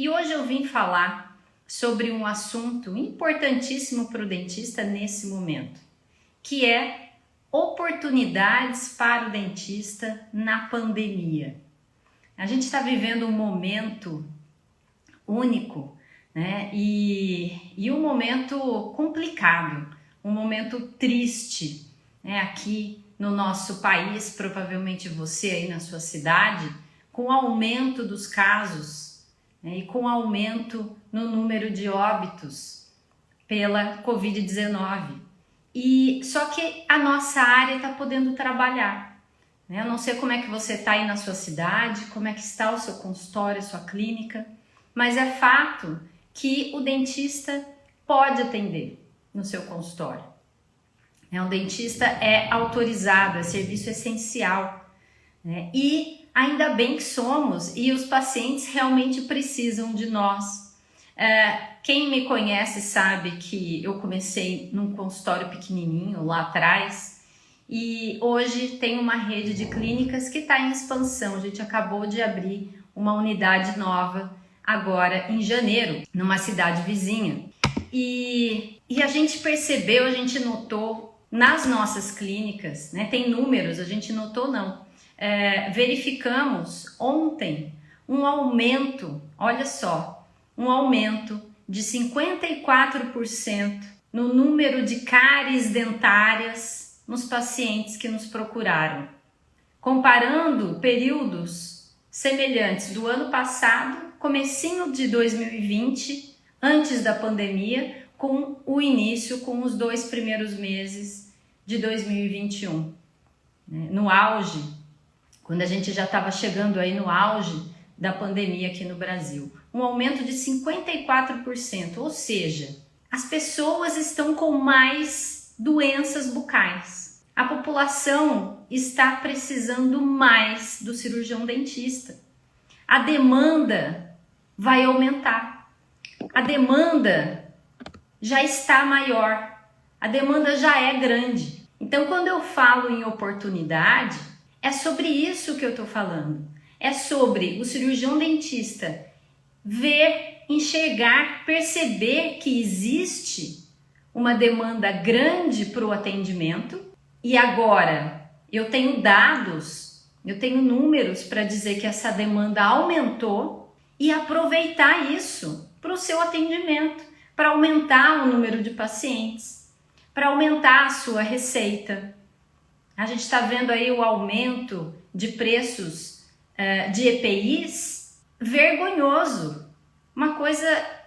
E hoje eu vim falar sobre um assunto importantíssimo para o dentista nesse momento, que é oportunidades para o dentista na pandemia. A gente está vivendo um momento único, né? E um momento complicado, um momento triste, né? Aqui no nosso país, provavelmente você aí na sua cidade, com o aumento dos casos, né? E com o aumento no número de óbitos pela Covid-19. E só que a nossa área está podendo trabalhar, né? Eu não sei como é que você está aí na sua cidade, como é que está o seu consultório, a sua clínica, mas é fato que o dentista pode atender no seu consultório. O dentista é autorizado, é serviço essencial, né? E ainda bem que somos, e os pacientes realmente precisam de nós. Quem me conhece sabe que eu comecei num consultório pequenininho lá atrás e hoje tem uma rede de clínicas que está em expansão. A gente acabou de abrir uma unidade nova agora em janeiro, numa cidade vizinha. E a gente percebeu, a gente notou nas nossas clínicas, né, tem números, a gente notou não, verificamos ontem um aumento, olha só, um aumento de 54% no número de cáries dentárias nos pacientes que nos procuraram, comparando períodos semelhantes do ano passado, comecinho de 2020, antes da pandemia, com o início, com os 2 primeiros meses de 2021. No auge, quando a gente já estava chegando aí no auge da pandemia aqui no Brasil. Um aumento de 54%, ou seja, as pessoas estão com mais doenças bucais. A população está precisando mais do cirurgião dentista. A demanda vai aumentar. A demanda já está maior. A demanda já é grande. Então, quando eu falo em oportunidade, é sobre isso que eu estou falando. É sobre o cirurgião dentista ver, enxergar, perceber que existe uma demanda grande para o atendimento e agora eu tenho dados, eu tenho números para dizer que essa demanda aumentou e aproveitar isso para o seu atendimento, para aumentar o número de pacientes, para aumentar a sua receita. A gente está vendo aí o aumento de preços de EPIs vergonhoso, uma coisa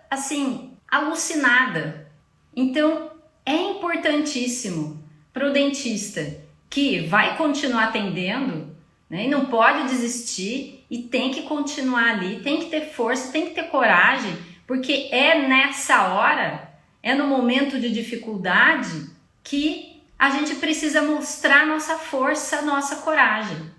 assim alucinada. Então é importantíssimo para o dentista que vai continuar atendendo, né, e não pode desistir e tem que continuar ali, tem que ter força, tem que ter coragem, porque é nessa hora, é no momento de dificuldade que a gente precisa mostrar nossa força, nossa coragem.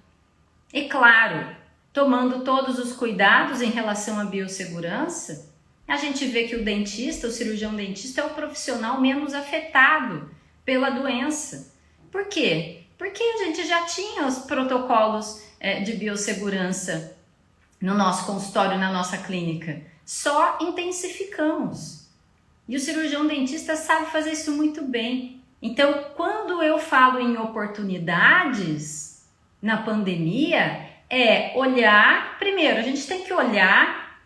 E claro, tomando todos os cuidados em relação à biossegurança, a gente vê que o dentista, o cirurgião dentista é o profissional menos afetado pela doença. Por quê? Porque a gente já tinha os protocolos de biossegurança no nosso consultório, na nossa clínica. Só intensificamos. E o cirurgião dentista sabe fazer isso muito bem. Então, quando eu falo em oportunidades na pandemia, é olhar, primeiro, a gente tem que olhar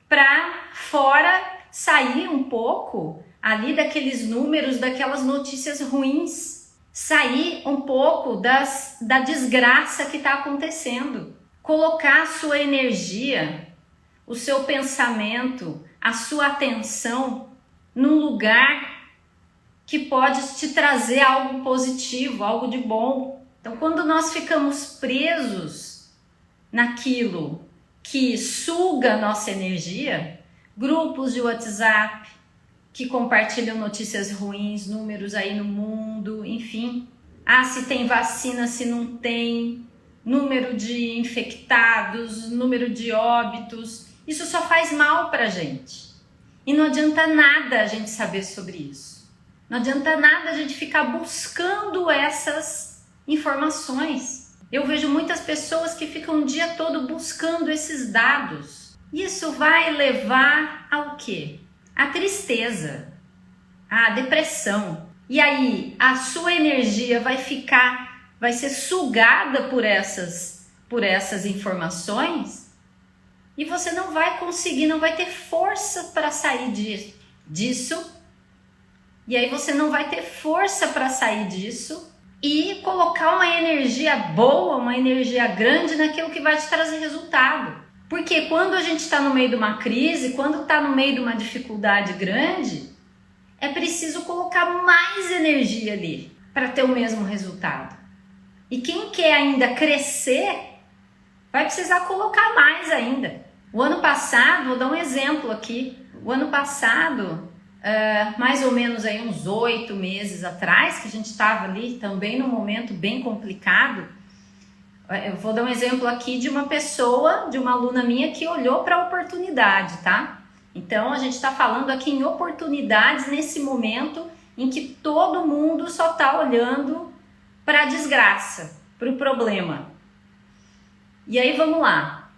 para fora, sair um pouco ali daqueles números, daquelas notícias ruins, sair um pouco da desgraça que está acontecendo, colocar a sua energia, o seu pensamento, a sua atenção num lugar que pode te trazer algo positivo, algo de bom. Então, quando nós ficamos presos naquilo que suga nossa energia, grupos de WhatsApp que compartilham notícias ruins, números aí no mundo, enfim. Se tem vacina, se não tem, número de infectados, número de óbitos. Isso só faz mal pra gente. E não adianta nada a gente saber sobre isso. Não adianta nada a gente ficar buscando essas informações. Eu vejo muitas pessoas que ficam o dia todo buscando esses dados. Isso vai levar ao quê? A tristeza, a depressão. E aí a sua energia vai ser sugada por essas informações e você não vai conseguir, não vai ter força para sair disso. E aí você não vai ter força para sair disso e colocar uma energia boa, uma energia grande naquilo que vai te trazer resultado. Porque quando a gente está no meio de uma crise, quando está no meio de uma dificuldade grande, é preciso colocar mais energia ali para ter o mesmo resultado. E quem quer ainda crescer, vai precisar colocar mais ainda. O ano passado, vou dar um exemplo aqui, o ano passado, mais ou menos aí uns 8 meses atrás, que a gente estava ali também num momento bem complicado, eu vou dar um exemplo aqui de uma pessoa, de uma aluna minha que olhou para a oportunidade, tá? Então a gente está falando aqui em oportunidades nesse momento em que todo mundo só está olhando para a desgraça, para o problema. E aí vamos lá.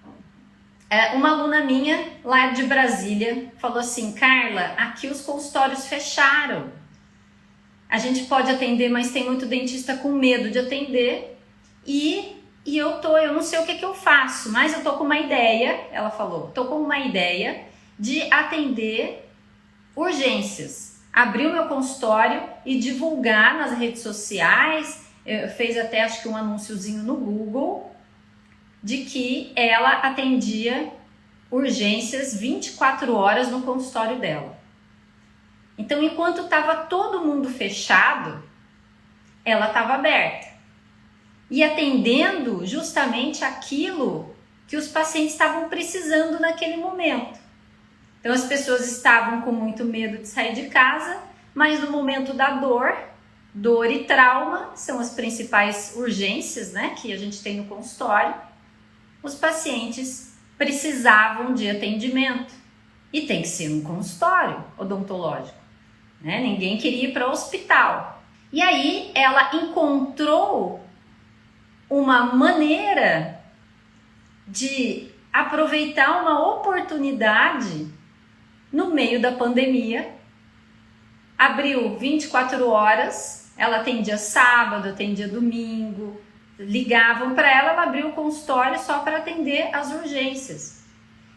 Uma aluna minha lá de Brasília falou assim: Carla, aqui os consultórios fecharam. A gente pode atender, mas tem muito dentista com medo de atender e eu não sei o que eu faço, mas eu tô com uma ideia, ela falou, tô com uma ideia de atender urgências, abrir o meu consultório e divulgar nas redes sociais, fez até acho que um anúnciozinho no Google, de que ela atendia urgências 24 horas no consultório dela. Então, enquanto estava todo mundo fechado, ela estava aberta e atendendo justamente aquilo que os pacientes estavam precisando naquele momento. Então as pessoas estavam com muito medo de sair de casa, mas no momento da dor e trauma são as principais urgências, né, que a gente tem no consultório. Os pacientes precisavam de atendimento e tem que ser um consultório odontológico, né? Ninguém queria ir para o hospital. E aí ela encontrou uma maneira de aproveitar uma oportunidade no meio da pandemia. Abriu 24 horas, ela atendia sábado, atendia domingo, ligavam para ela, ela abriu o consultório só para atender as urgências.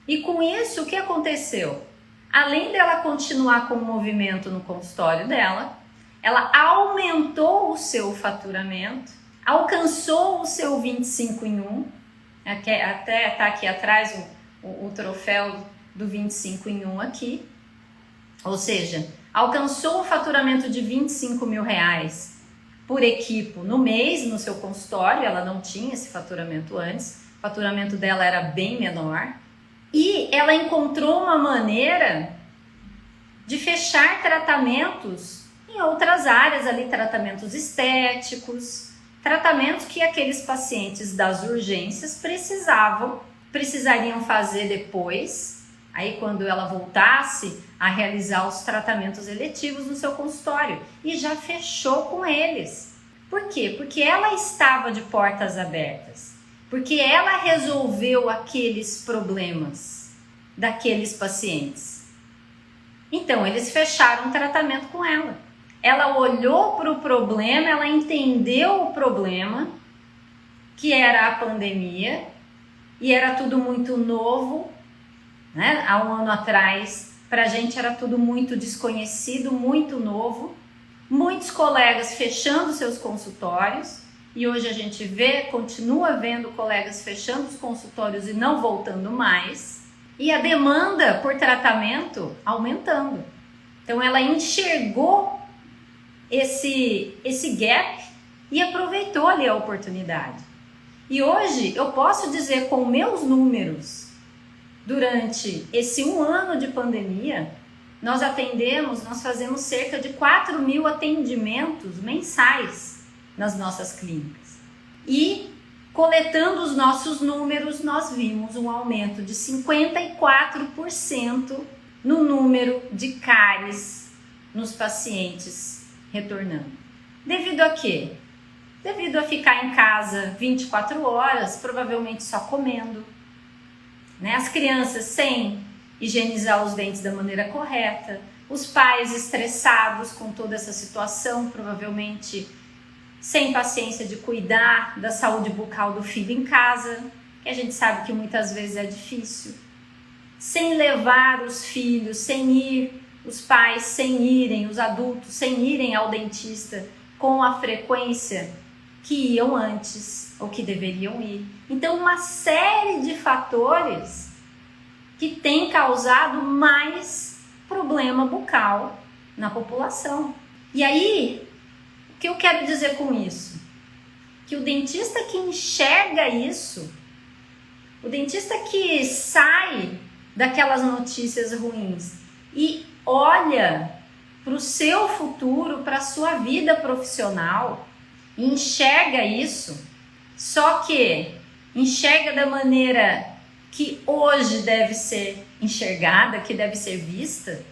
E com isso, o que aconteceu? Além dela continuar com o movimento no consultório dela, ela aumentou o seu faturamento, alcançou o seu 25 em 1, até está aqui atrás o troféu do 25 em 1 aqui, ou seja, alcançou o faturamento de 25 mil reais por equipe no mês no seu consultório. Ela não tinha esse faturamento antes, o faturamento dela era bem menor, e ela encontrou uma maneira de fechar tratamentos em outras áreas ali, tratamentos estéticos, tratamentos que aqueles pacientes das urgências precisariam fazer depois, aí quando ela voltasse a realizar os tratamentos eletivos no seu consultório, e já fechou com eles. Por quê? Porque ela estava de portas abertas, porque ela resolveu aqueles problemas daqueles pacientes. Então eles fecharam o tratamento com ela. Ela olhou para o problema, ela entendeu o problema, que era a pandemia, e era tudo muito novo, né? Há um ano atrás, para a gente era tudo muito desconhecido, muito novo. Muitos colegas fechando seus consultórios, e hoje a gente continua vendo colegas fechando os consultórios e não voltando mais, e a demanda por tratamento aumentando. Então ela enxergou esse gap e aproveitou ali a oportunidade. E hoje eu posso dizer com meus números, durante esse 1 ano de pandemia, nós fazemos cerca de 4 mil atendimentos mensais nas nossas clínicas. E coletando os nossos números, nós vimos um aumento de 54% no número de cáries nos pacientes retornando. Devido a quê? Devido a ficar em casa 24 horas, provavelmente só comendo, né? As crianças sem higienizar os dentes da maneira correta, os pais estressados com toda essa situação, provavelmente sem paciência de cuidar da saúde bucal do filho em casa, que a gente sabe que muitas vezes é difícil, sem levar os filhos, sem ir, os pais sem irem, os adultos sem irem ao dentista com a frequência que iam antes ou que deveriam ir. Então, uma série de fatores que tem causado mais problema bucal na população. E aí, o que eu quero dizer com isso? Que o dentista que enxerga isso, o dentista que sai daquelas notícias ruins e olha para o seu futuro, para a sua vida profissional, e enxerga isso, só que enxerga da maneira que hoje deve ser enxergada, que deve ser vista,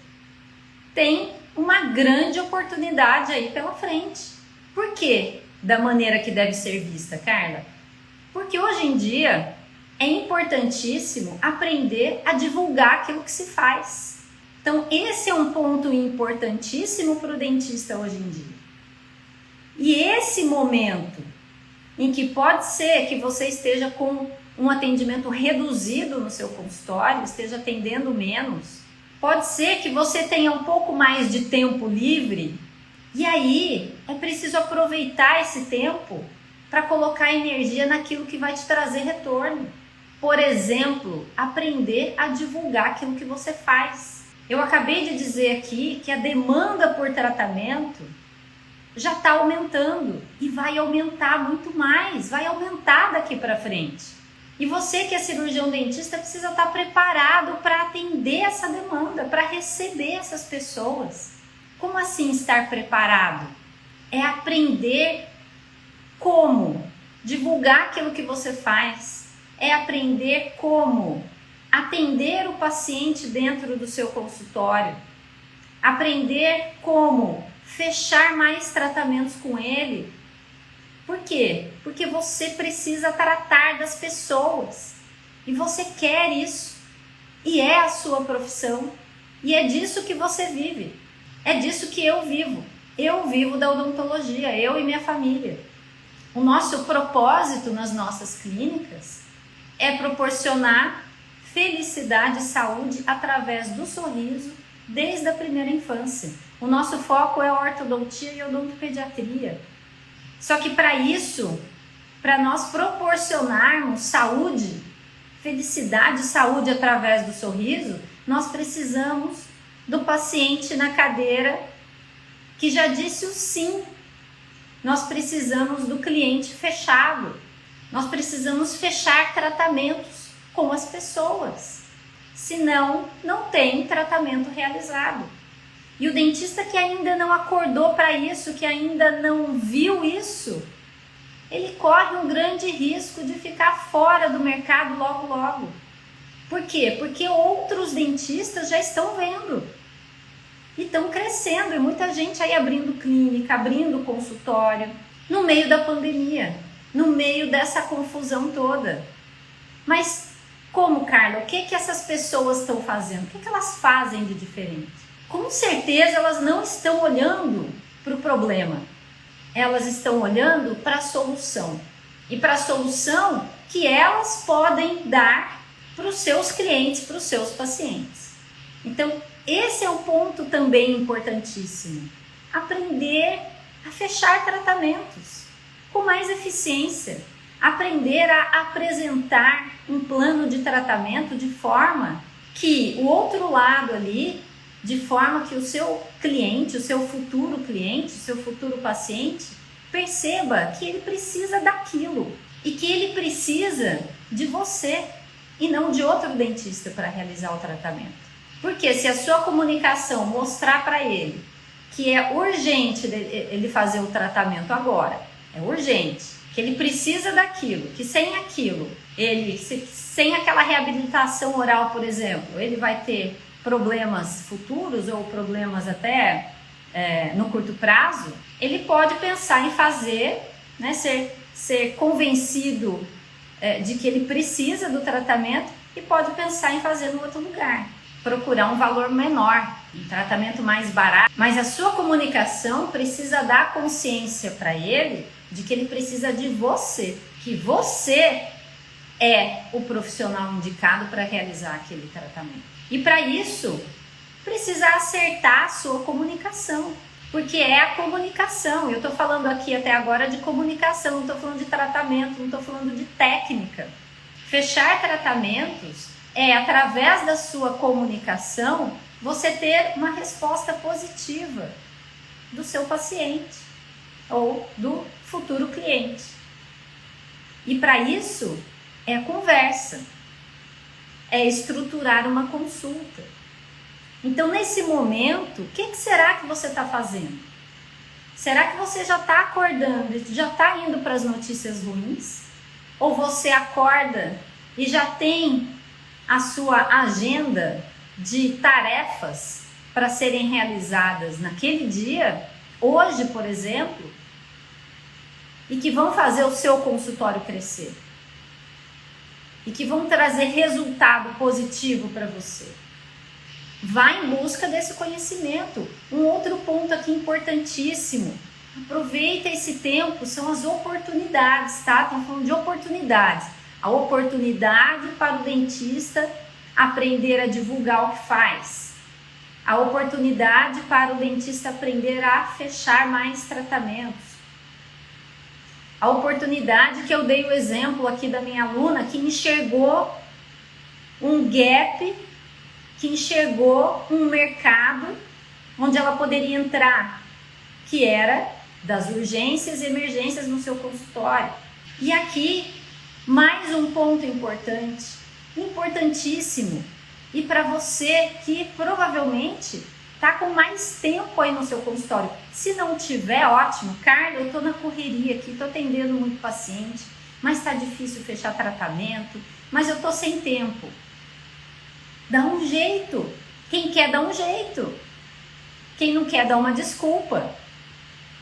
tem uma grande oportunidade aí pela frente. Por quê? Da maneira que deve ser vista, Carla? Porque hoje em dia é importantíssimo aprender a divulgar aquilo que se faz. Então, esse é um ponto importantíssimo para o dentista hoje em dia. E esse momento em que pode ser que você esteja com um atendimento reduzido no seu consultório, esteja atendendo menos, pode ser que você tenha um pouco mais de tempo livre, e aí é preciso aproveitar esse tempo para colocar energia naquilo que vai te trazer retorno. Por exemplo, aprender a divulgar aquilo que você faz. Eu acabei de dizer aqui que a demanda por tratamento já está aumentando e vai aumentar muito mais, vai aumentar daqui para frente. E você que é cirurgião dentista precisa estar preparado para atender essa demanda, para receber essas pessoas. Como assim estar preparado? É aprender como divulgar aquilo que você faz, é aprender como atender o paciente dentro do seu consultório, aprender como fechar mais tratamentos com ele. Por quê? Porque você precisa tratar das pessoas e você quer isso e é a sua profissão e é disso que você vive, é disso que eu vivo da odontologia, eu e minha família. O nosso propósito nas nossas clínicas é proporcionar felicidade e saúde através do sorriso desde a primeira infância. O nosso foco é a ortodontia e a odontopediatria. Só que para isso, para nós proporcionarmos saúde, felicidade e saúde através do sorriso, nós precisamos do paciente na cadeira que já disse o sim. Nós precisamos do cliente fechado. Nós precisamos fechar tratamentos com as pessoas. Senão, não tem tratamento realizado. E o dentista que ainda não acordou para isso, que ainda não viu isso, ele corre um grande risco de ficar fora do mercado logo, logo. Por quê? Porque outros dentistas já estão vendo e estão crescendo, e muita gente aí abrindo clínica, abrindo consultório, no meio da pandemia, no meio dessa confusão toda. Mas como, Carla, o que essas pessoas estão fazendo? O que elas fazem de diferente? Com certeza elas não estão olhando para o problema, elas estão olhando para a solução. E para a solução que elas podem dar para os seus clientes, para os seus pacientes. Então, esse é um ponto também importantíssimo. Aprender a fechar tratamentos com mais eficiência. Aprender a apresentar um plano de tratamento de forma que o outro lado ali, de forma que o seu cliente, o seu futuro cliente, o seu futuro paciente, perceba que ele precisa daquilo e que ele precisa de você e não de outro dentista para realizar o tratamento. Porque se a sua comunicação mostrar para ele que é urgente ele fazer o tratamento agora, é urgente, que ele precisa daquilo, que sem aquilo, sem aquela reabilitação oral, por exemplo, ele vai ter problemas futuros ou problemas até no curto prazo, ele pode pensar em fazer, né, ser convencido de que ele precisa do tratamento e pode pensar em fazer no outro lugar, procurar um valor menor, um tratamento mais barato, mas a sua comunicação precisa dar consciência para ele de que ele precisa de você, que você é o profissional indicado para realizar aquele tratamento. E para isso, precisa acertar a sua comunicação, porque é a comunicação. Eu estou falando aqui até agora de comunicação, não estou falando de tratamento, não estou falando de técnica. Fechar tratamentos é, através da sua comunicação, você ter uma resposta positiva do seu paciente ou do futuro cliente. E para isso, é conversa, é estruturar uma consulta. Então, nesse momento, o que será que você está fazendo? Será que você já está acordando e já está indo para as notícias ruins? Ou você acorda e já tem a sua agenda de tarefas para serem realizadas naquele dia, hoje, por exemplo, e que vão fazer o seu consultório crescer? E que vão trazer resultado positivo para você? Vá em busca desse conhecimento. Um outro ponto aqui importantíssimo. Aproveita esse tempo, são as oportunidades, tá? Estamos falando de oportunidades. A oportunidade para o dentista aprender a divulgar o que faz. A oportunidade para o dentista aprender a fechar mais tratamentos. A oportunidade que eu dei o exemplo aqui da minha aluna que enxergou um gap, que enxergou um mercado onde ela poderia entrar, que era das urgências e emergências no seu consultório. E aqui, mais um ponto importante, importantíssimo, e para você que provavelmente está com mais tempo aí no seu consultório. Se não tiver, ótimo. Carla, eu estou na correria aqui, estou atendendo muito paciente, mas está difícil fechar tratamento, mas eu estou sem tempo. Dá um jeito. Quem quer dá um jeito. Quem não quer dá uma desculpa.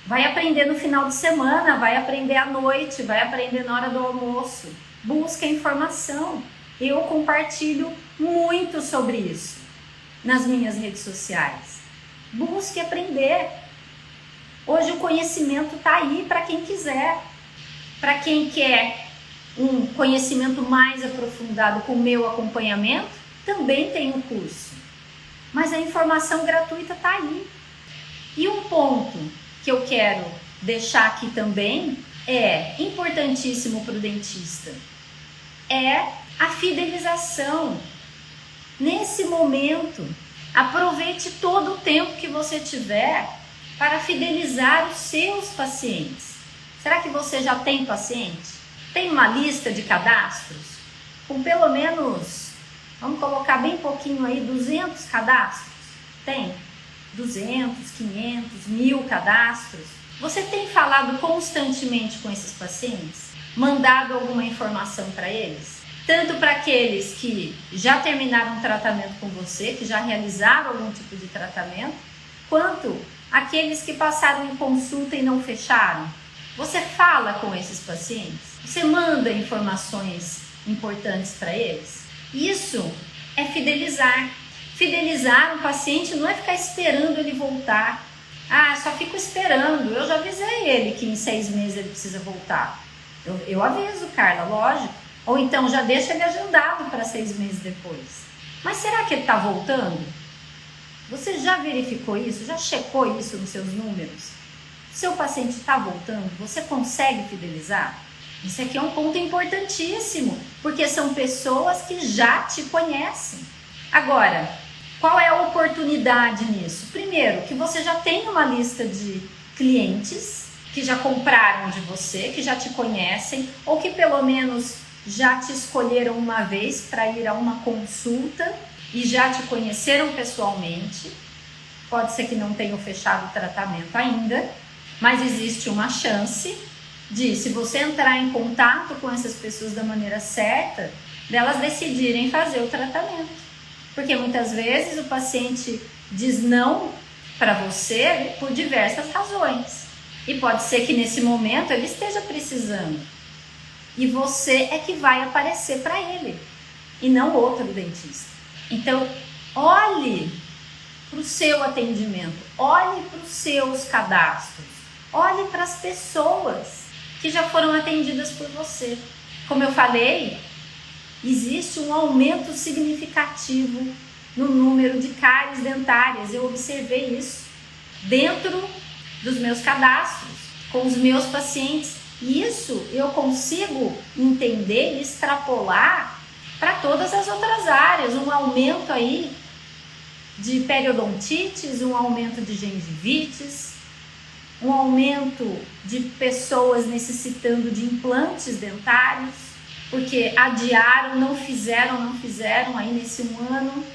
Vai aprender no final de semana, vai aprender à noite, vai aprender na hora do almoço. Busca informação. Eu compartilho muito sobre isso nas minhas redes sociais. Busque aprender. Hoje o conhecimento está aí para quem quiser. Para quem quer um conhecimento mais aprofundado com o meu acompanhamento, também tem um curso. Mas a informação gratuita está aí. E um ponto que eu quero deixar aqui também é importantíssimo para o dentista. É a fidelização. Nesse momento, aproveite todo o tempo que você tiver para fidelizar os seus pacientes. Será que você já tem paciente? Tem uma lista de cadastros? Com pelo menos, vamos colocar bem pouquinho aí, 200 cadastros? Tem? 200, 500, 1000 cadastros? Você tem falado constantemente com esses pacientes? Mandado alguma informação para eles? Tanto para aqueles que já terminaram o tratamento com você, que já realizaram algum tipo de tratamento, quanto aqueles que passaram em consulta e não fecharam. Você fala com esses pacientes? Você manda informações importantes para eles? Isso é fidelizar. Fidelizar um paciente não é ficar esperando ele voltar. Ah, só fico esperando. Eu já avisei ele que em 6 meses ele precisa voltar. Eu aviso, Carla, lógico. Ou então já deixa ele agendado para 6 meses depois. Mas será que ele está voltando? Você já verificou isso? Já checou isso nos seus números? Seu paciente está voltando? Você consegue fidelizar? Isso aqui é um ponto importantíssimo, porque são pessoas que já te conhecem. Agora, qual é a oportunidade nisso? Primeiro, que você já tem uma lista de clientes que já compraram de você, que já te conhecem, ou que pelo menos já te escolheram uma vez para ir a uma consulta e já te conheceram pessoalmente. Pode ser que não tenham fechado o tratamento ainda, mas existe uma chance de, se você entrar em contato com essas pessoas da maneira certa, delas decidirem fazer o tratamento. Porque muitas vezes o paciente diz não para você por diversas razões. E pode ser que nesse momento ele esteja precisando. E você é que vai aparecer para ele. e não outro dentista. Então, olhe para o seu atendimento, olhe para os seus cadastros, olhe para as pessoas que já foram atendidas por você. Como eu falei, existe um aumento significativo no número de cáries dentárias. Eu observei isso dentro dos meus cadastros, com os meus pacientes. E isso eu consigo entender e extrapolar para todas as outras áreas. Um aumento aí de periodontites, um aumento de gengivites, um aumento de pessoas necessitando de implantes dentários, porque adiaram, não fizeram aí nesse 1 ano.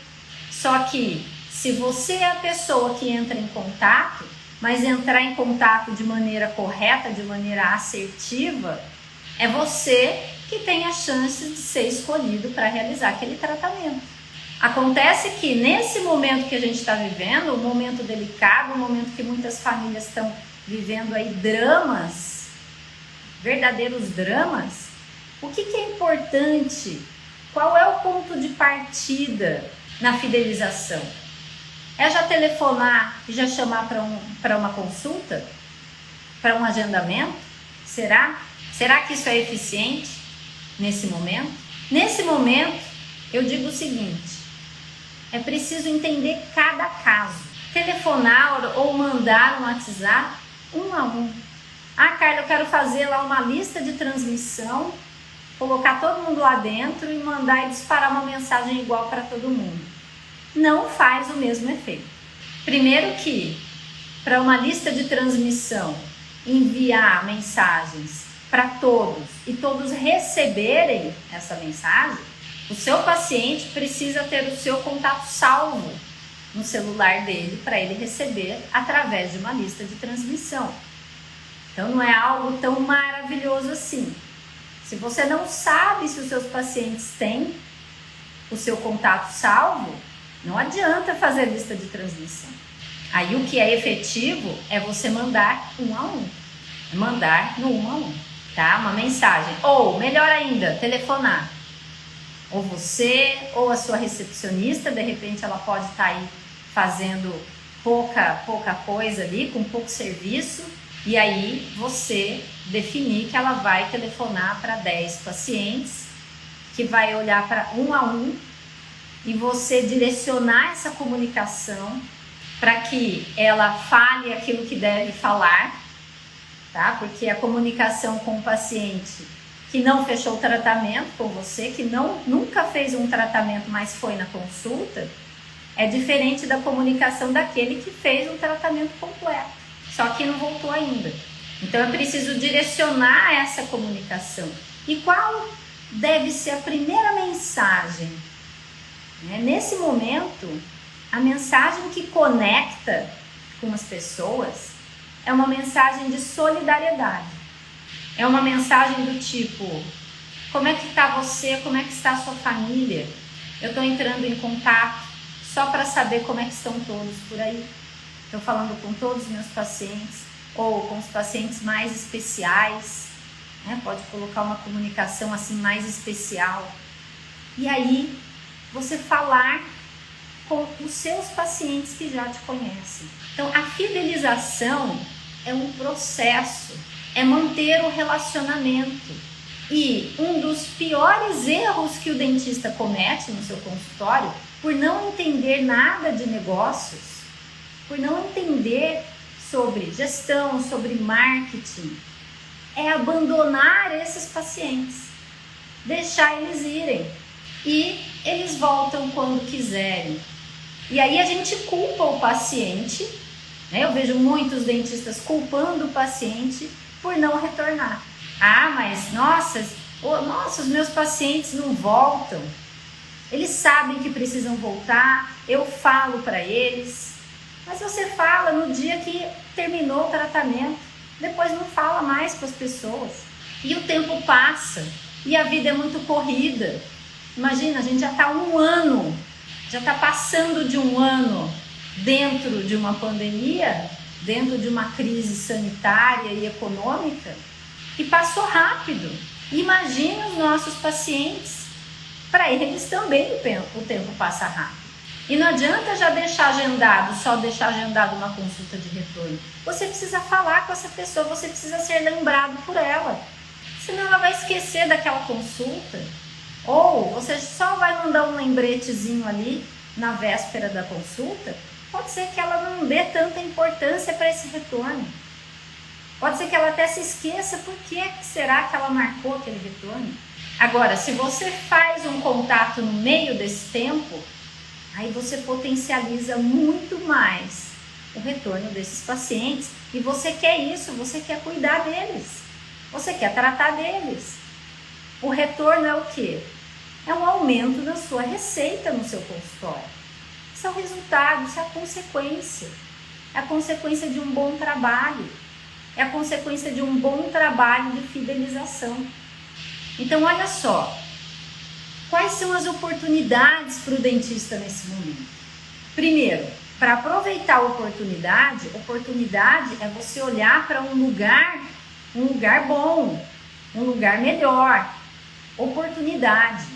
Só que se você é a pessoa que entra em contato, mas entrar em contato de maneira correta, de maneira assertiva, é você que tem a chance de ser escolhido para realizar aquele tratamento. Acontece que nesse momento que a gente está vivendo, um momento delicado, um momento que muitas famílias estão vivendo aí dramas, verdadeiros dramas, o que é importante? Qual é o ponto de partida na fidelização? É já telefonar e já chamar para uma consulta? Para um agendamento? Será? Será que isso é eficiente nesse momento? Nesse momento, eu digo o seguinte: é preciso entender cada caso. Telefonar ou mandar um WhatsApp 1 a 1. Ah, Carla, eu quero fazer lá uma lista de transmissão, colocar todo mundo lá dentro e mandar e disparar uma mensagem igual para todo mundo. Não faz o mesmo efeito. Primeiro que, para uma lista de transmissão, enviar mensagens para todos e todos receberem essa mensagem, o seu paciente precisa ter o seu contato salvo no celular dele para ele receber através de uma lista de transmissão. Então não é algo tão maravilhoso assim. Se você não sabe se os seus pacientes têm o seu contato salvo, não adianta fazer lista de transmissão. Aí o que é efetivo é você mandar 1 a 1. Mandar no 1 a 1, tá? Uma mensagem. Ou, melhor ainda, telefonar. Ou você, ou a sua recepcionista, de repente ela pode estar aí fazendo pouca coisa ali, com pouco serviço, e aí você definir que ela vai telefonar para 10 pacientes, que vai olhar para 1 a 1, e você direcionar essa comunicação para que ela fale aquilo que deve falar, tá? Porque a comunicação com o paciente que não fechou o tratamento com você, que nunca fez um tratamento, mas foi na consulta, é diferente da comunicação daquele que fez um tratamento completo, só que não voltou ainda. Então é preciso direcionar essa comunicação. E qual deve ser a primeira mensagem? Nesse momento, a mensagem que conecta com as pessoas é uma mensagem de solidariedade. É uma mensagem do tipo: como é que está você? Como é que está a sua família? Eu estou entrando em contato só para saber como é que estão todos por aí. Estou falando com todos os meus pacientes ou com os pacientes mais especiais, né? Pode colocar uma comunicação assim mais especial. E aí você falar com os seus pacientes que já te conhecem. Então a fidelização é um processo, é manter o relacionamento. E um dos piores erros que o dentista comete no seu consultório, por não entender nada de negócios, por não entender sobre gestão, sobre marketing, é abandonar esses pacientes, deixar eles irem. E eles voltam quando quiserem. E aí a gente culpa o paciente, né? Eu vejo muitos dentistas culpando o paciente por não retornar. Ah, mas nossa, os meus pacientes não voltam. Eles sabem que precisam voltar, eu falo para eles. Mas você fala no dia que terminou o tratamento, depois não fala mais para as pessoas. E o tempo passa, e a vida é muito corrida. Imagina, a gente já está 1 ano, já está passando de 1 ano dentro de uma pandemia, dentro de uma crise sanitária e econômica, e passou rápido. Imagina os nossos pacientes para eles também o tempo passa rápido. E não adianta já deixar agendado, só deixar agendado uma consulta de retorno. Você precisa falar com essa pessoa, você precisa ser lembrado por ela. Senão ela vai esquecer daquela consulta. Ou você só vai mandar um lembretezinho ali na véspera da consulta. Pode ser que ela não dê tanta importância para esse retorno. Pode ser que ela até se esqueça por que será que ela marcou aquele retorno. Agora, se você faz um contato no meio desse tempo, aí você potencializa muito mais o retorno desses pacientes. E você quer isso, você quer cuidar deles, você quer tratar deles. O retorno é o quê? É um aumento da sua receita no seu consultório. Isso é o resultado, isso é a consequência. É a consequência de um bom trabalho. É a consequência de um bom trabalho de fidelização. Então, olha só. Quais são as oportunidades para o dentista nesse momento? Primeiro, para aproveitar a oportunidade é você olhar para um lugar bom, um lugar melhor. Oportunidade.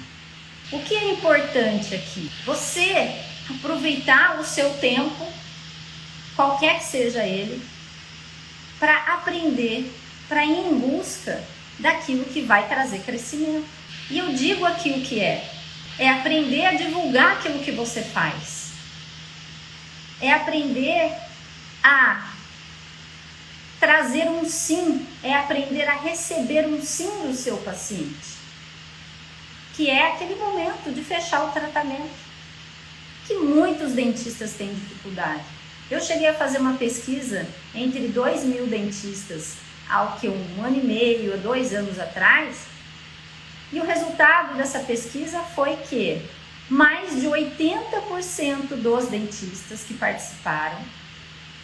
O que é importante aqui? Você aproveitar o seu tempo, qualquer que seja ele, para aprender, para ir em busca daquilo que vai trazer crescimento. E eu digo aqui o que é aprender a divulgar aquilo que você faz, é aprender a trazer um sim, é aprender a receber um sim do seu paciente, que é aquele momento de fechar o tratamento, que muitos dentistas têm dificuldade. Eu cheguei a fazer uma pesquisa entre 2.000 dentistas há um ano e meio, 2 anos atrás, e o resultado dessa pesquisa foi que mais de 80% dos dentistas que participaram,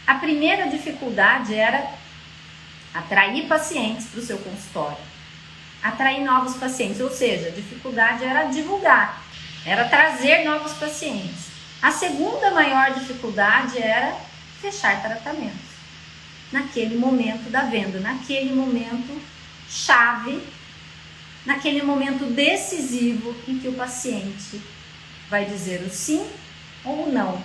a primeira dificuldade era atrair pacientes para o seu consultório, atrair novos pacientes, ou seja, a dificuldade era divulgar, era trazer novos pacientes. A segunda maior dificuldade era fechar tratamentos naquele momento da venda, naquele momento chave, naquele momento decisivo em que o paciente vai dizer o sim ou o não.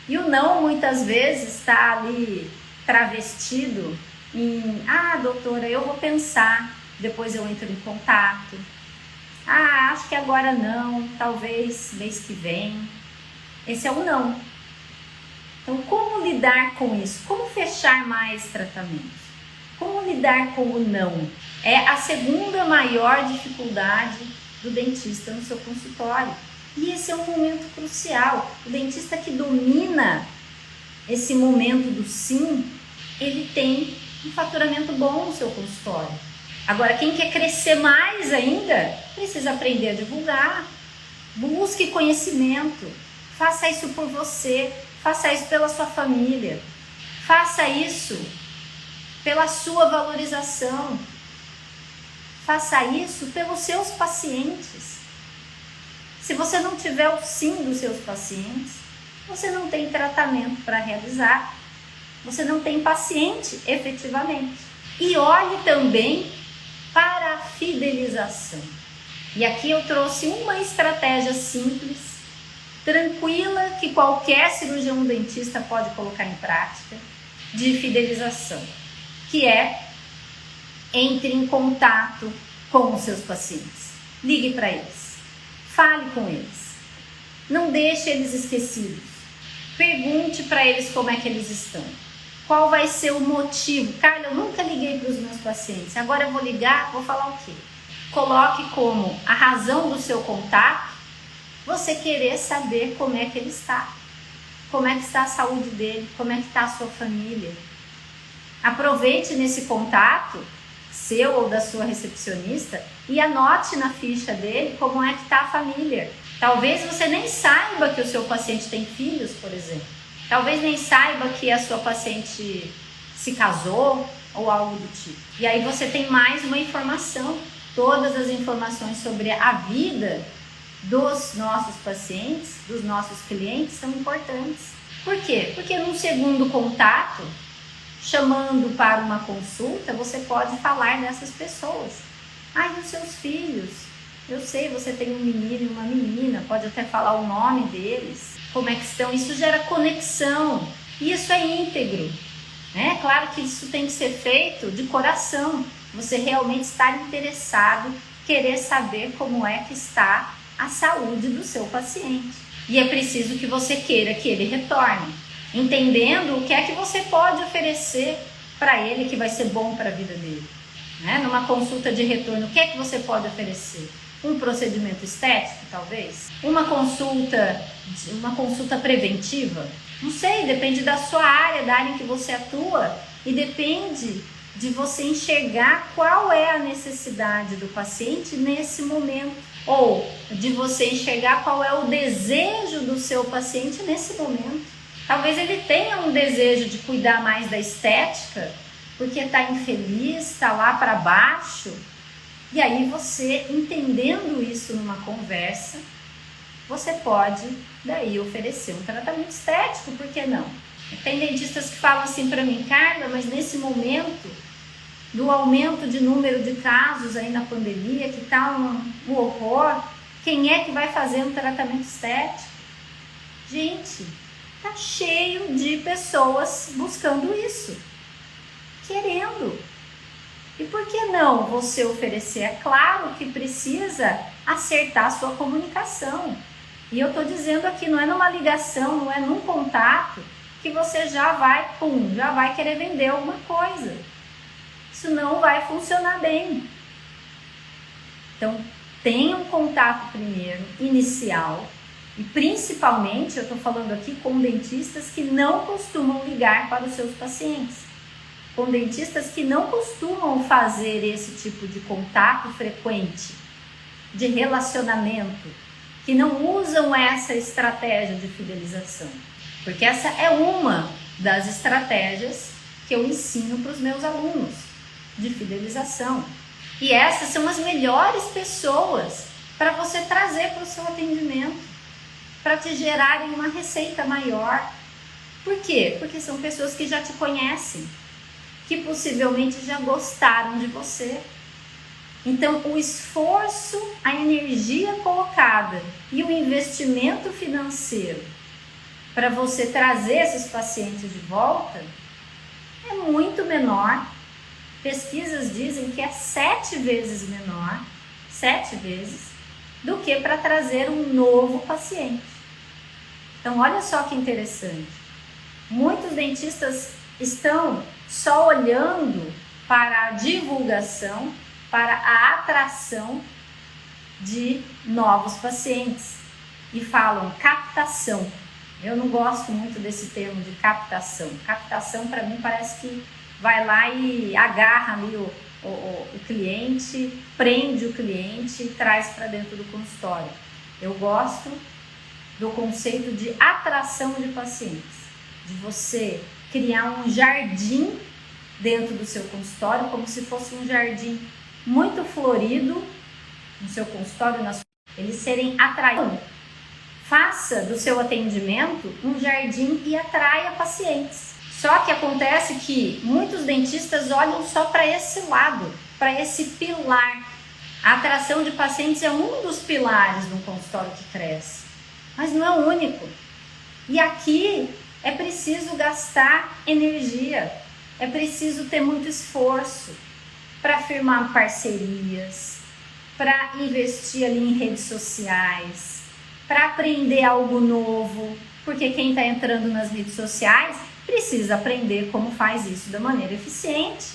E o não muitas vezes está ali travestido em: doutora, eu vou pensar, depois eu entro em contato. Acho que agora não, talvez mês que vem. Esse é o não. Então, como lidar com isso? Como fechar mais tratamentos? Como lidar com o não? É a segunda maior dificuldade do dentista no seu consultório. E esse é um momento crucial. O dentista que domina esse momento do sim, ele tem um faturamento bom no seu consultório. Agora, quem quer crescer mais ainda, precisa aprender a divulgar. Busque conhecimento. Faça isso por você. Faça isso pela sua família. Faça isso pela sua valorização. Faça isso pelos seus pacientes. Se você não tiver o sim dos seus pacientes, você não tem tratamento para realizar. Você não tem paciente efetivamente. E olhe também para a fidelização. E aqui eu trouxe uma estratégia simples, tranquila, que qualquer cirurgião dentista pode colocar em prática, de fidelização, que é: entre em contato com os seus pacientes, ligue para eles, fale com eles, não deixe eles esquecidos, pergunte para eles como é que eles estão, qual vai ser o motivo. Carla, eu nunca liguei para os meus pacientes, agora eu vou ligar, vou falar o quê? Coloque como a razão do seu contato você querer saber como é que ele está, como é que está a saúde dele, como é que está a sua família. Aproveite nesse contato seu ou da sua recepcionista e anote na ficha dele como é que está a família. Talvez você nem saiba que o seu paciente tem filhos, por exemplo. Talvez nem saiba que a sua paciente se casou ou algo do tipo. E aí você tem mais uma informação. Todas as informações sobre a vida dos nossos pacientes, dos nossos clientes, são importantes. Por quê? Porque num segundo contato, chamando para uma consulta, você pode falar dessas pessoas. E os seus filhos? Eu sei, você tem um menino e uma menina, pode até falar o nome deles, como é que estão. Isso gera conexão, e isso é íntegro, né? Claro que isso tem que ser feito de coração, você realmente estar interessado, querer saber como é que está a saúde do seu paciente. E é preciso que você queira que ele retorne, entendendo o que é que você pode oferecer para ele que vai ser bom para a vida dele. Né? Numa consulta de retorno, o que é que você pode oferecer? Um procedimento estético, talvez? Uma consulta preventiva? Não sei, depende da sua área, da área em que você atua, e depende de você enxergar qual é a necessidade do paciente nesse momento, ou de você enxergar qual é o desejo do seu paciente nesse momento. Talvez ele tenha um desejo de cuidar mais da estética, porque está infeliz, está lá para baixo. E aí você, entendendo isso numa conversa, você pode daí oferecer um tratamento estético, por que não? Tem dentistas que falam assim para mim, Carla, mas nesse momento do aumento de número de casos aí na pandemia, que está um horror, quem é que vai fazer um tratamento estético? Gente, tá cheio de pessoas buscando isso, querendo. E por que não você oferecer? É claro que precisa acertar a sua comunicação. E eu estou dizendo aqui, não é numa ligação, não é num contato que você já vai querer vender alguma coisa. Isso não vai funcionar bem. Então, tenha um contato primeiro, inicial, e principalmente, eu estou falando aqui com dentistas que não costumam ligar para os seus pacientes. Com dentistas que não costumam fazer esse tipo de contato frequente, de relacionamento, que não usam essa estratégia de fidelização. Porque essa é uma das estratégias que eu ensino para os meus alunos de fidelização. E essas são as melhores pessoas para você trazer para o seu atendimento, para te gerarem uma receita maior. Por quê? Porque são pessoas que já te conhecem, que possivelmente já gostaram de você. Então, o esforço, a energia colocada e o investimento financeiro para você trazer esses pacientes de volta é muito menor. Pesquisas dizem que é 7 vezes menor, 7 vezes, do que para trazer um novo paciente. Então, olha só que interessante. Muitos dentistas estão só olhando para a divulgação, para a atração de novos pacientes e falam captação. Eu não gosto muito desse termo de captação. Captação, para mim, parece que vai lá e agarra ali o cliente, prende o cliente e traz para dentro do consultório. Eu gosto do conceito de atração de pacientes, de você criar um jardim dentro do seu consultório, como se fosse um jardim muito florido no seu consultório, eles serem atraídos. Faça do seu atendimento um jardim e atraia pacientes. Só que acontece que muitos dentistas olham só para esse lado, para esse pilar. A atração de pacientes é um dos pilares de um consultório que cresce, mas não é o único. E aqui é preciso gastar energia, é preciso ter muito esforço para firmar parcerias, para investir ali em redes sociais, para aprender algo novo, porque quem está entrando nas redes sociais precisa aprender como faz isso da maneira eficiente,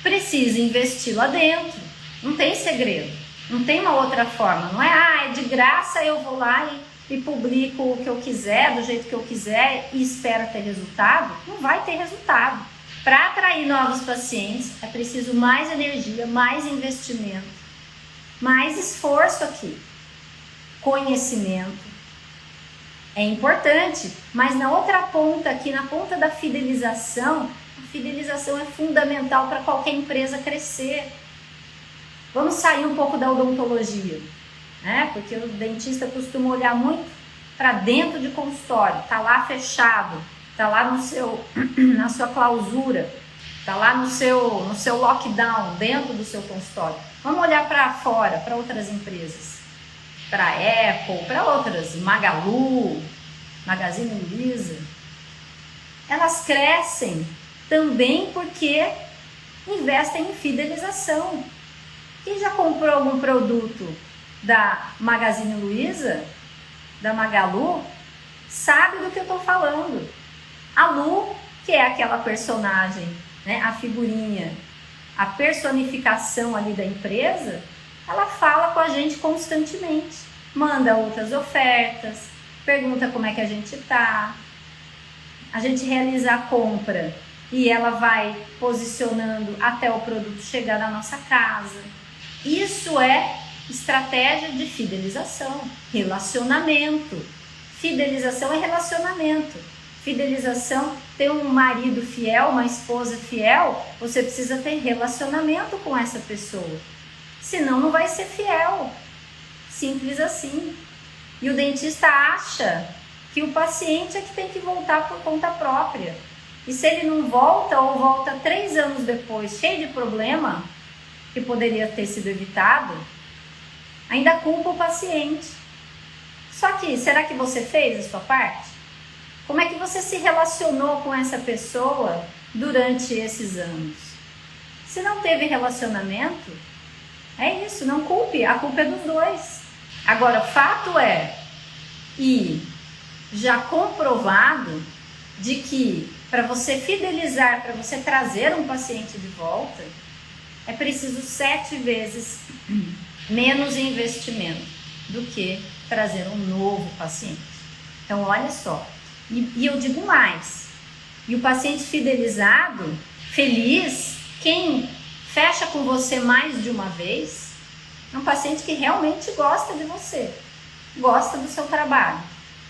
precisa investir lá dentro, não tem segredo, não tem uma outra forma, não é, é de graça, eu vou lá e publico o que eu quiser, do jeito que eu quiser e espero ter resultado. Não vai ter resultado. Para atrair novos pacientes é preciso mais energia, mais investimento, mais esforço aqui. Conhecimento é importante, mas na outra ponta aqui, na ponta da fidelização, a fidelização é fundamental para qualquer empresa crescer. Vamos sair um pouco da odontologia, né? Porque o dentista costuma olhar muito para dentro de consultório, tá lá fechado, tá lá na sua clausura, Está lá no seu lockdown, dentro do seu consultório. Vamos olhar para fora, para outras empresas. Para a Apple, para outras, Magalu, Magazine Luiza. Elas crescem também porque investem em fidelização. Quem já comprou algum produto da Magazine Luiza, da Magalu, sabe do que eu estou falando. A Lu, que é aquela personagem, né, a figurinha, a personificação ali da empresa, ela fala com a gente constantemente, manda outras ofertas, pergunta como é que a gente tá, a gente realiza a compra e ela vai posicionando até o produto chegar na nossa casa. Isso é estratégia de fidelização, relacionamento. Fidelização é relacionamento. Fidelização, ter um marido fiel, uma esposa fiel, você precisa ter relacionamento com essa pessoa. Senão não vai ser fiel. Simples assim. E o dentista acha que o paciente é que tem que voltar por conta própria. E se ele não volta ou volta 3 anos depois, cheio de problema, que poderia ter sido evitado, ainda culpa o paciente. Só que, será que você fez a sua parte? Como é que você se relacionou com essa pessoa durante esses anos? Se não teve relacionamento, é isso, não culpe, a culpa é dos dois. Agora, fato é, e já comprovado, de que para você fidelizar, para você trazer um paciente de volta, é preciso 7 vezes menos investimento do que trazer um novo paciente. Então, olha só. E eu digo mais, e o paciente fidelizado, feliz, quem fecha com você mais de uma vez, é um paciente que realmente gosta de você, gosta do seu trabalho,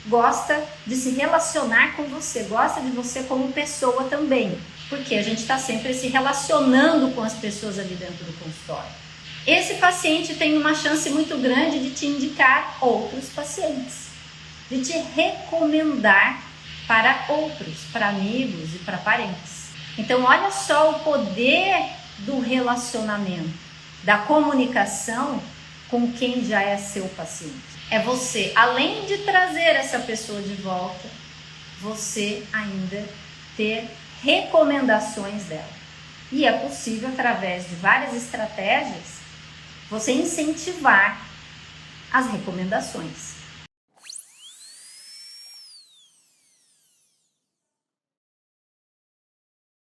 gosta de se relacionar com você, gosta de você como pessoa também, porque a gente está sempre se relacionando com as pessoas ali dentro do consultório. Esse paciente tem uma chance muito grande de te indicar outros pacientes, de te recomendar para outros, para amigos e para parentes. Então, olha só o poder do relacionamento, da comunicação com quem já é seu paciente. É você, além de trazer essa pessoa de volta, você ainda ter recomendações dela. E é possível, através de várias estratégias, você incentivar as recomendações.